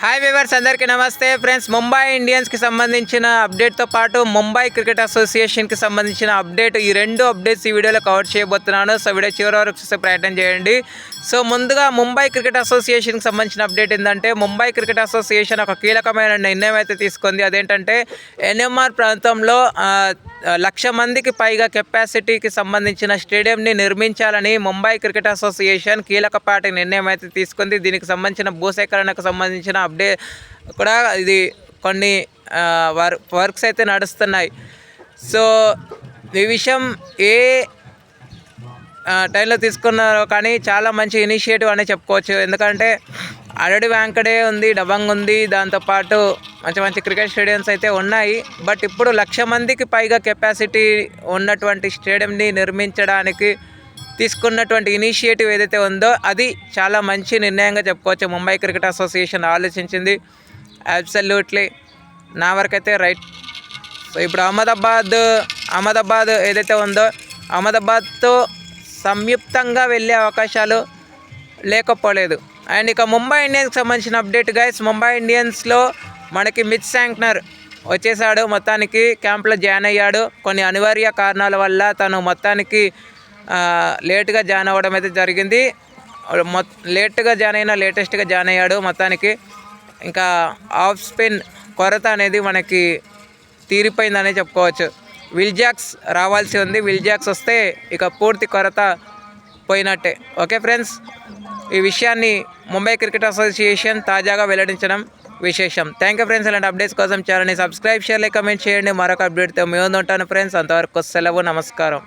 Hi viewers, అందరికీ నమస్తే friends. Mumbai ఇండియన్స్కి సంబంధించిన అప్డేట్తో పాటు ముంబై క్రికెట్ అసోసియేషన్కి సంబంధించిన అప్డేట్, ఈ రెండు అప్డేట్స్ ఈ వీడియోలో కవర్ చేయబోతున్నాను. సో వీడియో చివరి వరకు చూసే ప్రయత్నం చేయండి. సో ముందుగా ముంబై క్రికెట్ అసోసియేషన్కి సంబంధించిన అప్డేట్ ఏంటంటే, ముంబై క్రికెట్ అసోసియేషన్ ఒక కీలకమైన నిర్ణయం అయితే తీసుకుంది. అదేంటంటే ఎన్ఎంఆర్ ప్రాంతంలో 1,00,000 మందికి పైగా కెపాసిటీకి సంబంధించిన స్టేడియంని నిర్మించాలని ముంబై క్రికెట్ అసోసియేషన్ కీలకపాటి నిర్ణయం అయితే తీసుకుంది. దీనికి సంబంధించిన భూసేకరణకు సంబంధించిన అప్డేట్ కూడా ఇది కొన్ని వర్క్స్ అయితే నడుస్తున్నాయి. సో ఈ విషయం ఏ టైంలో తీసుకున్నారో కానీ చాలా మంచి ఇనిషియేటివ్ అనే చెప్పుకోవచ్చు. ఎందుకంటే ఆల్రెడీ వ్యాంకడే ఉంది, డబంగ్ ఉంది, దాంతోపాటు మంచి మంచి క్రికెట్ స్టేడియంస్ అయితే ఉన్నాయి. బట్ ఇప్పుడు 1,00,000 మందికి పైగా కెపాసిటీ ఉన్నటువంటి స్టేడియంని నిర్మించడానికి తీసుకున్నటువంటి ఇనిషియేటివ్ ఏదైతే ఉందో అది చాలా మంచి నిర్ణయంగా చెప్పుకోవచ్చు. ముంబై క్రికెట్ అసోసియేషన్ ఆలోచించింది. అబ్సల్యూట్లీ నా వరకైతే రైట్. సో ఇప్పుడు అహ్మదాబాద్ ఏదైతే ఉందో అహ్మదాబాద్తో సంయుక్తంగా వెళ్ళే అవకాశాలు లేకపోలేదు. అండ్ ఇక ముంబై ఇండియన్స్కి సంబంధించిన అప్డేట్ గైస్, ముంబై ఇండియన్స్లో మనకి మిచ్ శాంక్నర్ వచ్చేసాడు. మొత్తానికి క్యాంప్లో జాయిన్ అయ్యాడు. కొన్ని అనివార్య కారణాల వల్ల తను మొత్తానికి లేట్గా జాయిన్ అవ్వడం అయితే జరిగింది. లేట్గా జాయిన్ అయ్యాడు. మొత్తానికి ఇంకా ఆఫ్ స్పిన్ కొరత అనేది మనకి తీరిపోయిందనే చెప్పుకోవచ్చు. విల్ జాక్స్ రావాల్సి ఉంది. విల్ జాక్స్ వస్తే ఇక పూర్తి కొరత పోయినట్టే. ఓకే ఫ్రెండ్స్, ఈ విషయాన్ని ముంబై క్రికెట్ అసోసియేషన్ తాజాగా వెల్లడించడం విశేషం. Thank you friends. ఇలాంటి అప్డేట్స్ కోసం ఛానల్ని సబ్స్క్రైబ్, షేర్, లైక్, కమెంట్ చేయండి. మరొక అప్డేట్తో మీ ముందు ఉంటాను ఫ్రెండ్స్. అంతవరకు సెలవు, నమస్కారం.